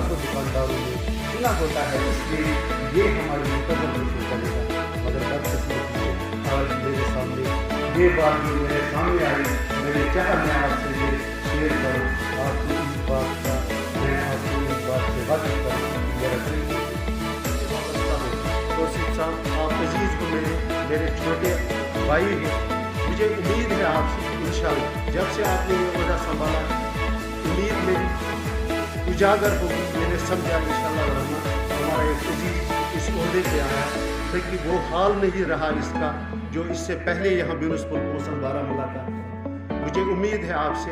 दुकानदारों में चुना होता है, इसलिए ये हमारे मुकदर मुश्किल करेगा। मगर बदकिस्मती से आज मेरे सामने ये बात जो मेरे सामने आई, मैंने चाहा मैं आपसे ये शेयर करूँ। आपको इस बात का मैं आपको इस बात से वाकिफ करूँ। मेरा तौसीफ साहब, आप अजीज़ को मेरे छोटे भाई हैं। मुझे उम्मीद है आपसे इंशाअल्लाह जब से आपने ये वजह संभाला, उम्मीद मेरी उजागर होगी। मैंने समझा इंशाअल्लाह रहमान हमारा एक अजीज इस ओहदे पे आया, लेकिन वो हाल नहीं रहा इसका जो इससे पहले यहाँ म्यूनिसिपल कौंसिल बारामूला का। मुझे उम्मीद है आपसे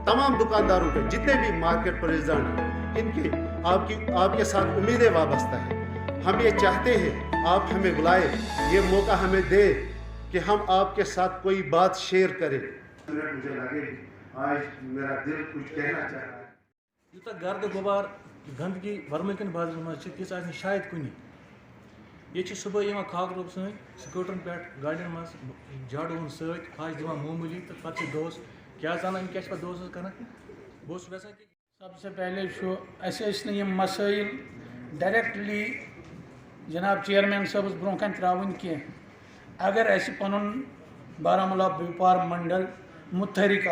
तमाम दुकानदारों के जितने भी मार्केट प्रेसिडेंट इनके आपके साथ उम्मीदें वाबस्ता है। हम ये चाहते हैं आप हमें बुलाए, ये मौका हमें दे कि हम आपके साथ कोई बात शेयर करें। मुझे लगे आज मेरा दिल कुछ कहना चाह रहा है। यूत गर्द गुबार गंदगी वर्मकन बाजार मज शायद कुनी ये सुबह खाक रोब सन स्कूटरन पे गाड़ियों मज झाड़ू सत फाश दिवान मामूली तो पे दोस क्या जाना क्या दोस कर बहुत वैसा कि सबसे पहले ये मसाइल डायरेक्टली जनाब चेयरमैन साहब ब्रोह कन त्रावन की अगर पन बारामूला व्यापार मंडल मुतहरिक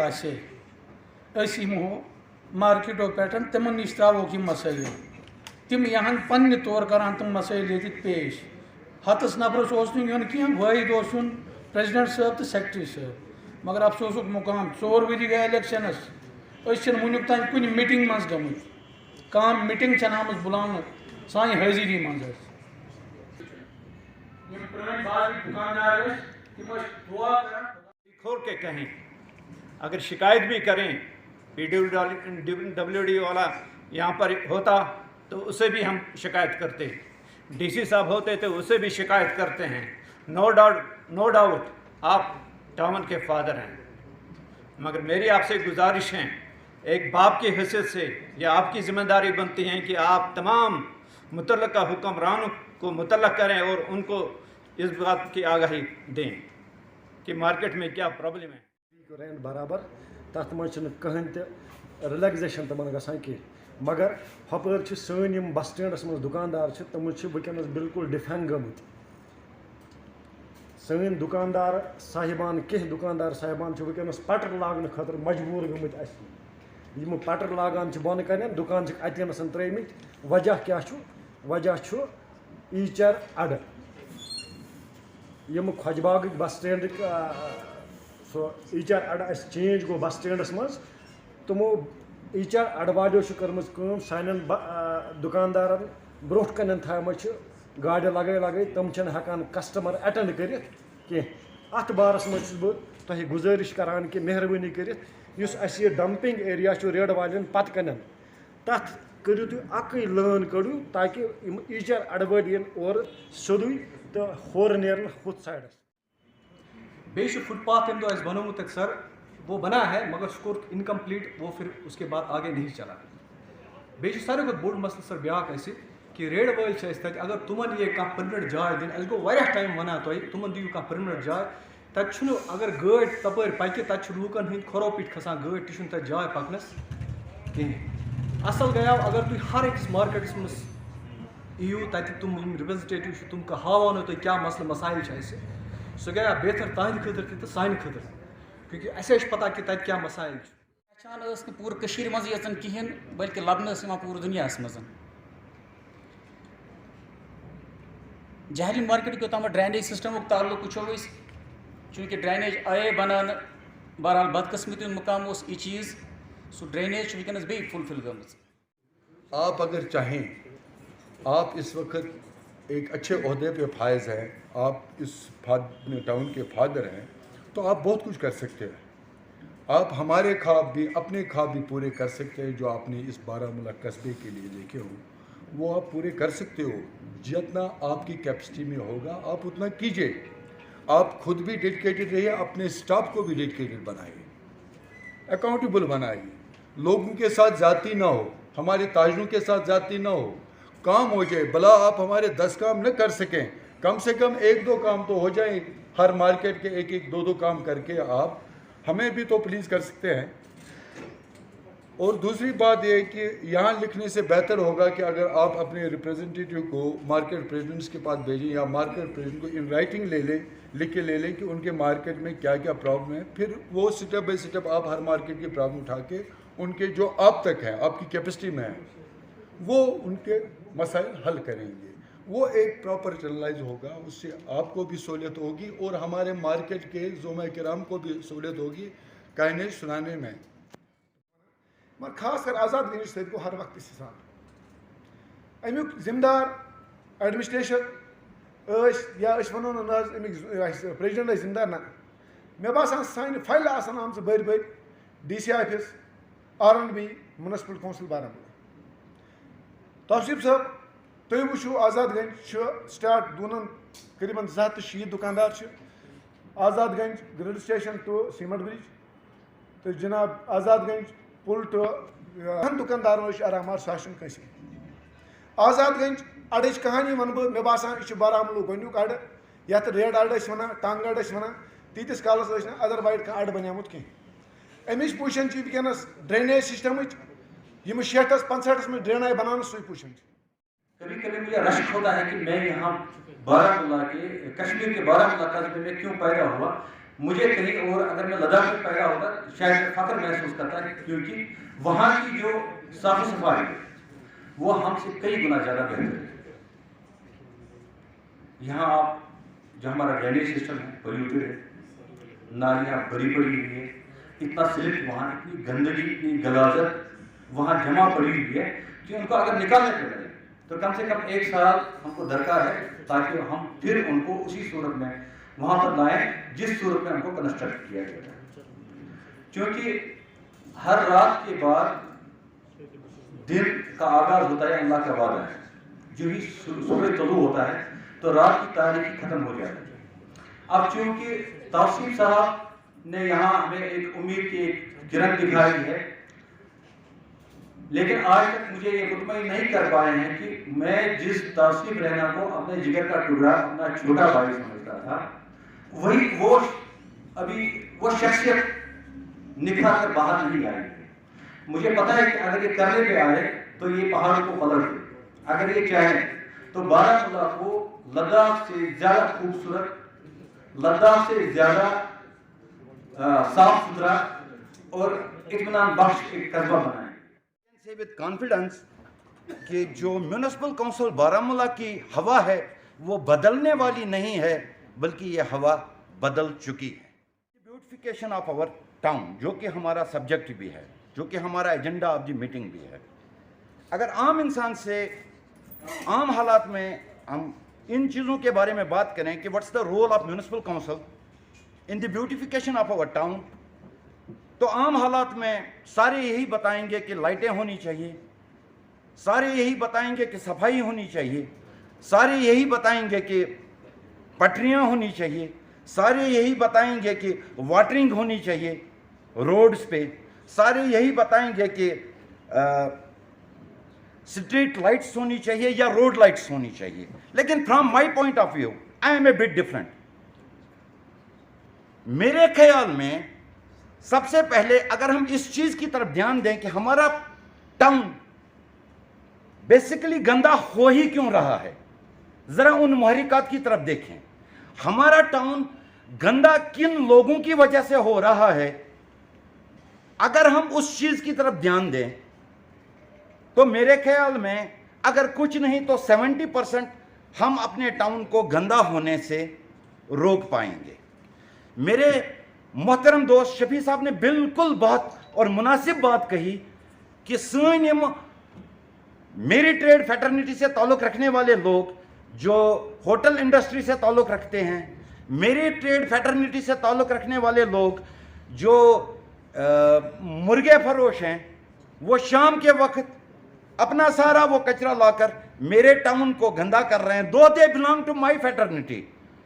आमो मार्केटों पे तिमन नश त्रोक यह मसाइल तम यहाँ पन्ने तौर करान तम मसाइल ये पेश हतस नफरस नुन कह वाहिद प्रेसिडेंट साहब तो सेक्रेटरी साहब मगर अफसोस मुकाम 4 वरी गए इलेक्शनस वुनिक तान कुन मीटिंग मज गमुत कम मीटिंग आम बुलान सान हाजिरी मज खोल के कहें अगर शिकायत भी करें PWD वाला यहाँ पर होता तो उसे भी हम शिकायत करते, DC साहब होते तो उसे भी शिकायत करते हैं। नो डाउट आप टाउन के फादर हैं, मगर मेरी आपसे गुजारिश है एक बाप की हैसियत से यह आपकी ज़िम्मेदारी बनती है कि आप तमाम मुतल्लका हुक्मरानों को मुतल्लक करें और उनको इस बात की आगाही दें कि मार्केट में क्या प्रॉब्लम है। बराबर तथ मह कहन रिलैक्सेशन तमन गसान कह मगर हपर सन बस स्टैंडस मज दुकानदार तम वनस बिल्कुल डिफेंग गमुत सन दुकानदार साहिबान कह दुकानदार साहिबान वनस पटर लागन खतर मजबूर गमुत पटर लागान बन कन दुकान अतनस त्रिमित वजह क्या वजह ईचर अड यम खोजबाग बस स्टैंड सो ईचर अड चेंज गो बस स्टैंडस मज तमो ईचर अड वालो कर्म सान दुकानदार ब्रोह कन थाम गाड़ लगे तम हेकान कस्टमर अटेंड कर अत बारस मज तुह गुजारिश करान कि मेहरबानी कर डंपिंग एरिया रेड वाले पत कन तथ करू तुम अक लान कड़ू ताकि ईचर अडवाड़ और सोदु तो होर नेरन हुत साइडस बे फुटपाथ तम दो बनोमुत सर वो बना है मगर सह कोर इनकम्प्लीट वो फिर उसके बाद आगे नहीं चला। बे सारे बोड़ मसल सर ब्या कि रेड वाल अगर तुमन ये कह परमिनेंट जाय दिन गो वारिया टाइम वना तुमन दियो कह परमिनेंट जाय तत अगर गाड़ तपर पकि तत लूकन हंद खरो पीट खसान गाड़ तत जाय पकनस कहें असल गया अगर तुम हर अकिस मार्केटस मज यू तत तुम रिप्रेजेंटेटिव तुम हावानो तुम क्या मसल मसाइल सह गया बेहतर तहद खतर तो सान खतर क्योंकि अस पता कि तत क्या मसाइल पहचान पूर मज यचन कहें बल्कि लबन पूरे दुनिया मज जहली मार्केट को तम ड्रेनेज सिस्टम ताल्लुक वो चूँकि ड्रेनेज आए बनान बहरहाल बदकस्मती मुकाम यह चीज़ सह ड्रेनेज वनस बे फुलफिल गई آپ اگر چاہیں، آپ اس وقت ایک اچھے عہدے پہ فائز ہیں، آپ اس ٹاؤن کے فادر ہیں، تو آپ بہت کچھ کر سکتے ہیں. آپ ہمارے خواب بھی، اپنے خواب بھی پورے کر سکتے ہیں جو آپ نے اس بارہمولہ قصبے کے لیے دیکھے ہوں، وہ آپ پورے کر سکتے ہو. جتنا آپ کی کیپیسٹی میں ہوگا آپ اتنا کیجئے. آپ خود بھی ڈیڈیکیٹڈ رہیے، اپنے سٹاف کو بھی ڈیڈیکیٹڈ بنائیے، اکاؤنٹیبل بنائیے. لوگوں کے ساتھ زیادتی نہ ہو، ہمارے تاجروں کے ساتھ زیادتی نہ ہو. کام ہو جائے، بلا آپ ہمارے 10 کام نہ کر سکیں، کم سے کم 1-2 کام تو ہو جائیں. ہر مارکیٹ کے 1-2 کام کر کے آپ ہمیں بھی تو پلیز کر سکتے ہیں. اور دوسری بات یہ ہے کہ یہاں لکھنے سے بہتر ہوگا کہ اگر آپ اپنے ریپریزنٹیٹیو کو مارکیٹ پریزیڈنٹس کے پاس بھیجیں، یا مارکیٹ پریزیڈنٹ کو ان رائٹنگ لکھ کے لے لیں کہ ان کے مارکیٹ میں کیا کیا پرابلم ہے. پھر وہ سٹیپ بائی سٹیپ آپ ہر مارکیٹ کی پرابلم اٹھا کے ان کے جو آپ تک ہیں، آپ کی کیپیسٹی میں ہیں، وہ ان کے مسائل حل کریں گے. وہ ایک پراپر چینلائز ہوگا، اس سے آپ کو بھی سہولت ہوگی اور ہمارے مارکیٹ کے زمرہ کرام کو بھی سہولت ہوگی کہنے سنانے میں. مگر خاص کر آزاد گنج ست گو ہر وقت حساب امیک ذمہ دار ایڈمنسٹریشن یا ونو نا امیک پریزیڈنٹ ذمہ دار نا مے باسان سانہ فائلہ آسان آمژ بٔڑۍ بٔڑۍ DC office R&B municipal council Baramulla. Tauseef صٲب تُہۍ وٕچھِو آزاد گنج چھُ سٹاٹ دونن قریباً 260 دُکاندار چھِ. آزاد گنج گریڈ سٹیشن ٹو سیمنٹ برج تو جناب آزاد گنج پل ٹو دُکاندارن آرام ساشن کنسی. آزاد گنج اڑٕچ کہانی ون بہٕ مےٚ باسان یہِ چھُ بارہمولہ گۄڈنیُک اڑٕ یتھ ریڈ اڑٕ ٲسۍ ونان، ٹنگ اڑٕ ٲسۍ ونان. تیٖتِس کالس ٲسۍ نہٕ ادر وایڈ کانٛہہ اڑٕ بنیومُت کینٛہہ. امِچ پوزیشن چھِ ونکیٚنس ڈرینیج سسٹمٕچ یِم 60-65 میں ڈرین آئی بنانا سُے پوزیشن چھِ. کبھی کبھی مجھے رشک ہوتا ہے کہ میں یہاں بارہمولہ کے کشمیر کے بارہمولہ قصبے میں کیوں پیدا ہوا. مجھے کہیں اور اگر میں لداخ میں پیدا ہوتا شاید میں فخر محسوس کرتا ہے، کیونکہ وہاں کی جو صاف صفائی وہ ہم سے کئی گنا زیادہ بہتر ہے. یہاں آپ جو ہمارا ڈرینیج سسٹم ہے پولیوٹڈ ہے، نالیاں بھری پڑی ہوئی ہے، اتنا سلپ وہاں، اتنی گندگی، اتنی غلاظت وہاں جمع پڑی ہوئی ہے کہ ان کو اگر نکالنے کے لگے تو کم سے کم 1 سال ہم کو درکار ہے تاکہ ہم پھر ان کو اسی صورت میں وہاں پر لائیں جس صورت میں ہم کو کنسٹرکٹ کیا گیا ہے. کیونکہ ہر رات کے بعد دن کا آغاز ہوتا ہے اللہ کا وعدہ ہے. جو ہی سورج طلوع ہوتا ہے تو رات کی تاریکی ختم ہو جاتی ہے. اب چونکہ توصیف صاحب نے یہاں ہمیں ایک امید کی ایک کرن دکھائی ہے، لیکن آج تک مجھے یہ مطمئن نہیں کر پائے ہیں کہ میں جس توصیف رہنا کو اپنے جگر کا ٹکڑا، اپنا چھوٹا بھائی سمجھتا تھا، وہی ابھی وہ شخصیت نکھار کر باہر نہیں آئی. مجھے پتا ہے کہ اگر یہ کرنے پہ آئے تو یہ پہاڑوں کو پلٹ دے. اگر یہ چاہیں تو بارہمولہ کو لداخ سے زیادہ خوبصورت، لداخ سے زیادہ صاف ستھرا اور اطمینان بخش ایک قصبہ بنائیں. وتھ کانفیڈنس کہ جو میونسپل کونسل بارہمولہ کی ہوا ہے وہ بدلنے والی نہیں ہے، بلکہ یہ ہوا بدل چکی ہے. بیوٹیفیکیشن آف آور ٹاؤن جو کہ ہمارا سبجیکٹ بھی ہے، جو کہ ہمارا ایجنڈا آف دی میٹنگ بھی ہے. اگر عام انسان سے عام حالات میں ہم ان چیزوں کے بارے میں بات کریں کہ what's the role of municipal council in the beautification of our town, تو عام حالات میں سارے یہی بتائیں گے کہ لائٹیں ہونی چاہیے، سارے یہی بتائیں گے کہ صفائی ہونی چاہیے، سارے یہی بتائیں گے کہ پٹریاں ہونی چاہیے، سارے یہی بتائیں گے کہ واٹرنگ ہونی چاہیے روڈز پہ، سارے یہی بتائیں گے کہ اسٹریٹ لائٹس ہونی چاہیے یا روڈ لائٹس ہونی چاہیے. لیکن from my point of view I am a bit different. میرے خیال میں سب سے پہلے اگر ہم اس چیز کی طرف دھیان دیں کہ ہمارا ٹاؤن بیسیکلی گندا ہو ہی کیوں رہا ہے، ذرا ان محرکات کی طرف دیکھیں. ہمارا ٹاؤن گندا کن لوگوں کی وجہ سے ہو رہا ہے، اگر ہم اس چیز کی طرف دھیان دیں تو میرے خیال میں اگر کچھ نہیں تو 70% ہم اپنے ٹاؤن کو گندا ہونے سے روک پائیں گے. میرے محترم دوست شفیع صاحب نے بالکل بات اور مناسب بات کہی کہ سن मेरी ट्रेड फैटर्निटी से ताल्लुक़ रखने वाले लोग जो होटल इंडस्ट्री से ताल्लुक़ रखते हैं, मेरी ट्रेड फैटर्निटी से ताल्लुक़ रखने वाले लोग जो मुर्गे फरोश हैं, वो शाम के वक्त अपना सारा वो कचरा लाकर मेरे टाउन को गंदा कर रहे हैं, though they belong to my fraternity.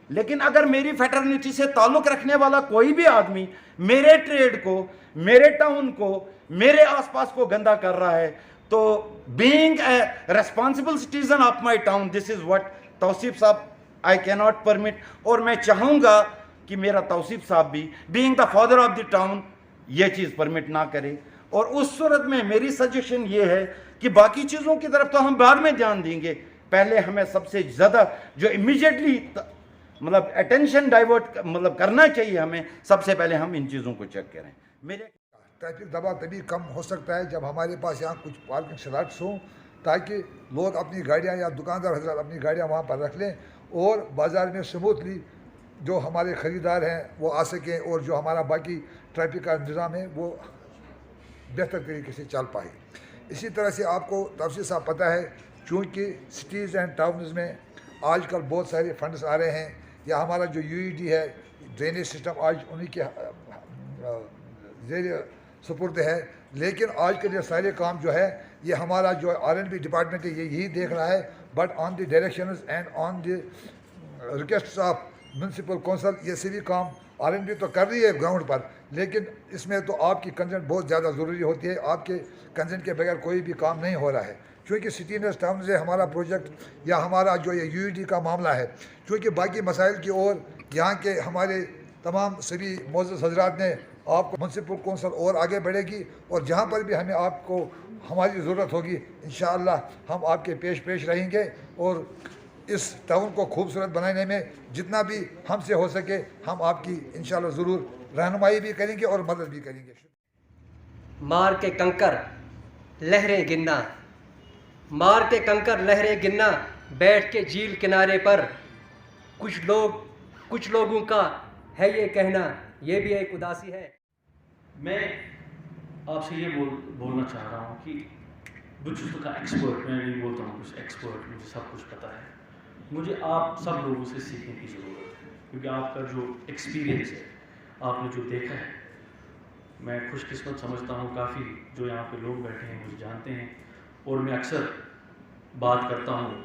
लेकिन अगर मेरी फैटर्निटी से ताल्लुक़ रखने वाला कोई भी आदमी मेरे ट्रेड को, मेरे टाउन को, मेरे आसपास को गंदा कर रहा है, तो being a responsible citizen of my town, this is what Tauseef sahab I can not permit. और मैं चाहूँगा कि मेरा तौसीफ साहब भी being the father of the town ये चीज़ परमिट ना करे। और उस सूरत में मेरी सजेशन ये है कि बाकी चीज़ों की तरफ तो हम बाद में ध्यान देंगे, पहले हमें सबसे ज़्यादा जो इमीडिएटली मतलब अटेंशन डाइवर्ट मतलब करना चाहिए, हमें सबसे पहले हम इन चीज़ों को चेक करें। मेरे ट्रैफिक दबाव तभी कम हो सकता है जब हमारे पास यहाँ कुछ पार्किंग स्लॉट्स हों, ताकि लोग अपनी गाड़ियाँ या दुकानदार हजरात अपनी गाड़ियाँ वहाँ पर रख लें और बाज़ार में स्मूथली जो हमारे ख़रीदार हैं वो आ सकें, और जो हमारा बाकी ट्रैफिक का निज़ाम है वो बेहतर तरीके से चल पाए। इसी तरह से आपको तफसील साहब पता है, चूँकि सिटीज़ एंड टाउन्स में आजकल बहुत सारे फंड्स आ रहे हैं, या हमारा जो यूईडी है ड्रेनेज सिस्टम आज उन्हीं के ज़ेर सुपुर्द है, लेकिन आज के लिए सारे काम जो है ये हमारा जो R&B डिपार्टमेंट है ये यही देख रहा है, but on the directions and on the request of municipal council ये सभी काम R&B तो कर रही है ग्राउंड पर, लेकिन इसमें तो आपकी कंसेंट बहुत ज़्यादा ज़रूरी होती है। आपके कंसेंट के बगैर कोई भी काम नहीं हो रहा है, क्योंकि सिटीनेस टाउन से हमारा प्रोजेक्ट या हमारा जो ये यूईडी का मामला है, क्योंकि बाकी मसाइल की ओर यहाँ के हमारे तमाम सभी मोअज़्ज़ज़ हज़रात ने आपको म्यूनसिपल कौंसिल और आगे बढ़ेगी, और जहाँ पर भी हमें आपको हमारी ज़रूरत होगी इंशाअल्लाह हम आपके पेश रहेंगे, और इस टाउन को खूबसूरत बनाने में जितना भी हमसे हो सके हम आपकी इंशाअल्लाह ज़रूर रहनुमाई भी करेंगे और मदद भी करेंगे। मार के कंकर लहरें गिनना, मार के कंकर लहरें गिनना, बैठ के झील किनारे पर कुछ लोगों का है ये कहना, ये भी एक उदासी है। मैं आपसे ये बोलना चाह रहा हूँ कि बुजुर्ग का एक्सपर्ट, मैं नहीं बोलता हूँ कुछ एक्सपर्ट, मुझे सब कुछ पता है। मुझे आप सब लोगों से सीखने की ज़रूरत है, क्योंकि आपका जो एक्सपीरियंस है, आपने जो देखा है, मैं खुशकिस्मत समझता हूँ काफ़ी जो यहाँ पे लोग बैठे हैं मुझे जानते हैं, और मैं अक्सर बात करता हूँ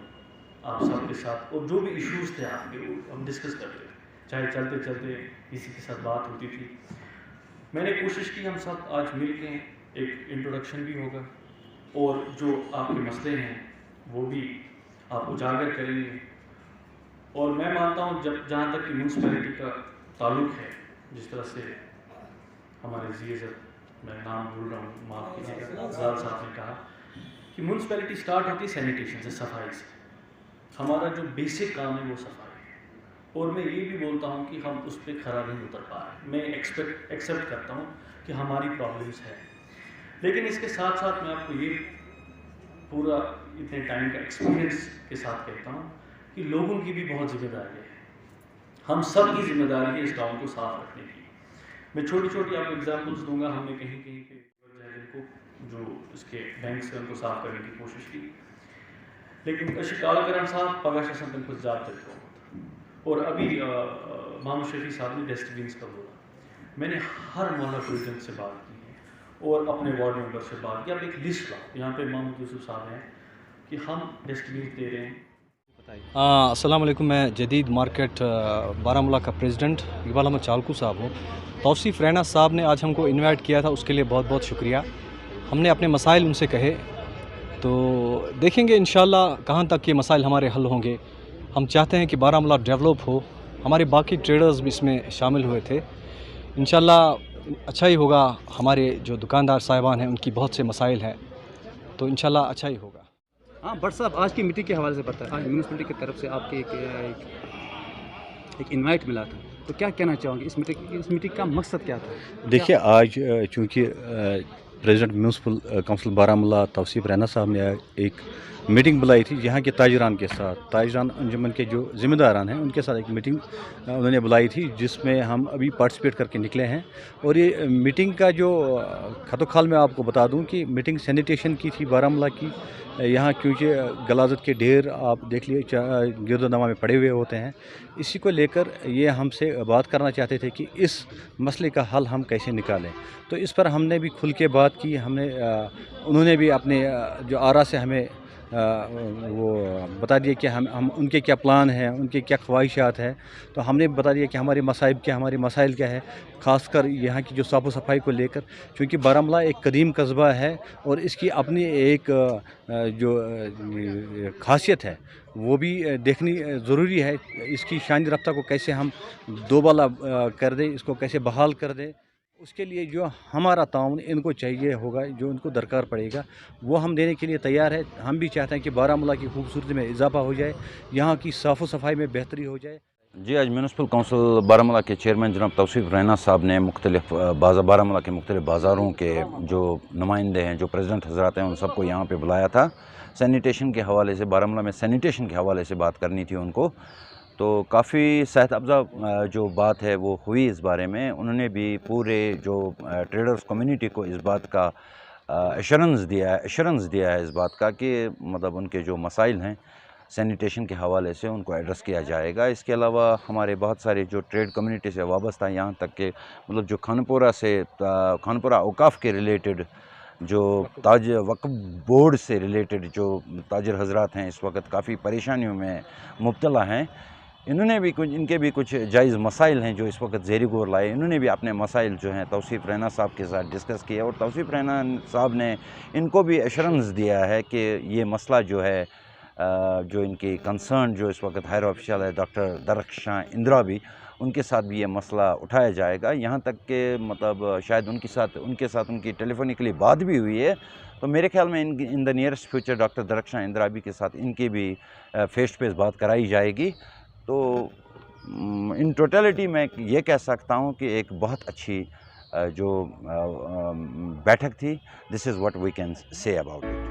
आप सब के साथ, और जो भी इश्यूज़ थे आपके वो हम डिस्कस करते हैं, चाहे चलते चलते किसी के साथ बात होती थी। मैंने कोशिश की हम सब आज मिल के एक इंट्रोडक्शन भी होगा, और जो आपके मसले हैं वो भी आप उजागर करेंगे। और मैं मानता हूँ जहाँ तक कि म्यूनसिपैलिटी का ताल्लुक़ है, जिस तरह से हमारे मैं नाम भूल रहा हूँ, माफ़ कीजिएगा, अफजाल साहब ने कहा कि म्यूनसिपैलिटी स्टार्ट होती है सैनिटेशन से, सफाई से। हमारा जो बेसिक काम है वो सफाई है, और मैं ये भी बोलता हूँ कि हम उस पर खरा नहीं उतर पा रहे। मैं एक्सेप्ट करता हूँ कि हमारी प्रॉब्लम्स है, लेकिन इसके साथ साथ मैं आपको ये पूरा इतने टाइम का एक्सपीरियंस के साथ कहता हूँ कि लोगों की भी बहुत जिम्मेदारी है, हम सब की जिम्मेदारी है इस गाँव को साफ रखने की। मैं छोटी छोटी आपको एग्जाम्पल्स दूंगा। हमने कहीं कहीं पे को जो इसके बैंक से उनको साफ करने की कोशिश की, लेकिन शिकालकरण साहब पगाशा संतन कुछ ज़्यादा तरीका होता, और अभी मोहम्मद शफी साहब ने डस्टबिन का बोला। मैंने हर मोहल्ला प्रेसिडेंट से बात की है और अपने वार्ड मेंबर से बात की। अब एक लिस्ट लाओ, यहाँ पे मोहम्मद यूसुफ साहब हैं कि हम डस्टबिन दे रहे हैं। अस्सलाम वालेकुम, मैं जदीद मार्केट बारामूला का प्रेसिडेंट इकबाल अहमद चालकू साहब हूँ। तौसीफ रैना साहब ने आज हमको इनवाइट किया था, उसके लिए बहुत बहुत शुक्रिया। हमने अपने मसाइल उनसे कहे, तो देखेंगे इंशाल्लाह कहाँ तक ये मसाइल हमारे हल होंगे। हम चाहते हैं कि बारामूला डेवलप हो, हमारे बाकी ट्रेडर्स भी इसमें शामिल हुए थे। इंशाल्लाह अच्छा ही होगा, हमारे जो दुकानदार साहिबान हैं उनकी बहुत से मसाइल हैं, तो इंशाल्लाह अच्छा ही होगा। हाँ भट्ट साहब, आज की मीटिंग के हवाले से पता है, आज म्यूनसिपलिटी की तरफ से आपके एक इनवाइट मिला था, तो क्या कहना चाहोगे इस मीटिंग का मकसद क्या था? देखिए, आज चूँकि president municipal council Baramulla Tauseef Raina sahab ने एक मीटिंग बुलाई थी यहाँ के ताजरान के साथ, ताजरान अंजुमन के जो ज़िम्मेदारान हैं उनके साथ एक मीटिंग उन्होंने बुलाई थी, जिसमें हम अभी पार्टिसिपेट करके निकले हैं। और ये मीटिंग का जो खतोखाल मैं आपको बता दूं कि मीटिंग सैनिटेशन की थी बारामूला की, यहाँ क्योंकि गलाजत के ढेर आप देख लिए गिरदोनवा में पड़े हुए होते हैं, इसी को लेकर ये हमसे बात करना चाहते थे कि इस मसले का हल हम कैसे निकालें। तो इस पर हमने भी खुल के बात की, उन्होंने भी अपने जो आरा से हमें वो बता दिया कि हम उनके क्या प्लान हैं, उनके क्या ख्वाहिशात हैं। तो हमने बता दिया कि हमारे मसाइब क्या, हमारे मसाइल क्या है, ख़ासकर यहाँ की जो साफ़ सफाई को लेकर, क्योंकि बारामूला एक कदीम कस्बा है और इसकी अपनी एक जो खासियत है वो भी देखनी ज़रूरी है। इसकी शानी रफ्ता को कैसे हम दोबाला कर दें, इसको कैसे बहाल कर दें, उसके लिए जो हमारा ताउन इनको चाहिए होगा, जो इनको दरकार पड़ेगा, वो हम देने के लिए तैयार है। हम भी चाहते हैं कि बारामूला की खूबसूरती में इजाफा हो जाए, यहाँ की साफ़ सफाई में बेहतरी हो जाए। जी, आज म्यूनसिपल काउंसिल बारामूला के चेयरमैन जनाब तौसीफ रैना साहब ने मुख्तलिफ बारामूला के मुख्तलिफ बाज़ारों के जो नुमाइंदे हैं, जो प्रेसिडेंट हजरात हैं, उन सबको यहाँ पे बुलाया था। सैनिटेशन के हवाले से, बारामूला में सैनिटेशन के हवाले से बात करनी थी उनको। तो काफ़ी सेहत अफ़ज़ा जो बात है वो हुई इस बारे में। उन्होंने भी पूरे जो ट्रेडर्स कम्युनिटी को इस बात का एश्योरेंस दिया है इस बात का कि मतलब उनके जो मसाइल हैं सैनिटेशन के हवाले से उनको एड्रेस किया जाएगा। इसके अलावा हमारे बहुत सारे जो ट्रेड कम्युनिटी से वाबस्ता, यहाँ तक कि मतलब जो खानपुरा औकाफ़ के रिलेटेड, जो ताज वक्फ बोर्ड से रिलेटेड जो ताजर हजरात हैं, इस वक्त काफ़ी परेशानियों में मुब्तला हैं। इनके भी कुछ जायज़ मसाइल हैं जो इस वक्त ज़ेरी गौर लाए। इन्होंने भी अपने मसाइल जो हैं तौसीफ रैना साहब के साथ डिस्कस किया और तौसीफ रैना साहब ने इनको भी एश्योरेंस दिया है कि ये मसला जो है, जो इनकी कंसर्न जो इस वक्त हायर ऑफिशियल है डॉक्टर दरख्शां इंदिरा भी, उनके साथ भी ये मसला उठाया जाएगा। यहाँ तक कि मतलब शायद उनके साथ उनकी टेलीफोनिकली बात भी हुई है। तो मेरे ख्याल में in the nearest future doctor Darakhshan Indira के साथ इनकी भी फेस टू फेस बात कराई जाएगी। तो इन टोटलिटी मैं ये कह सकता हूँ कि एक बहुत अच्छी जो बैठक थी। This is what we can say about it.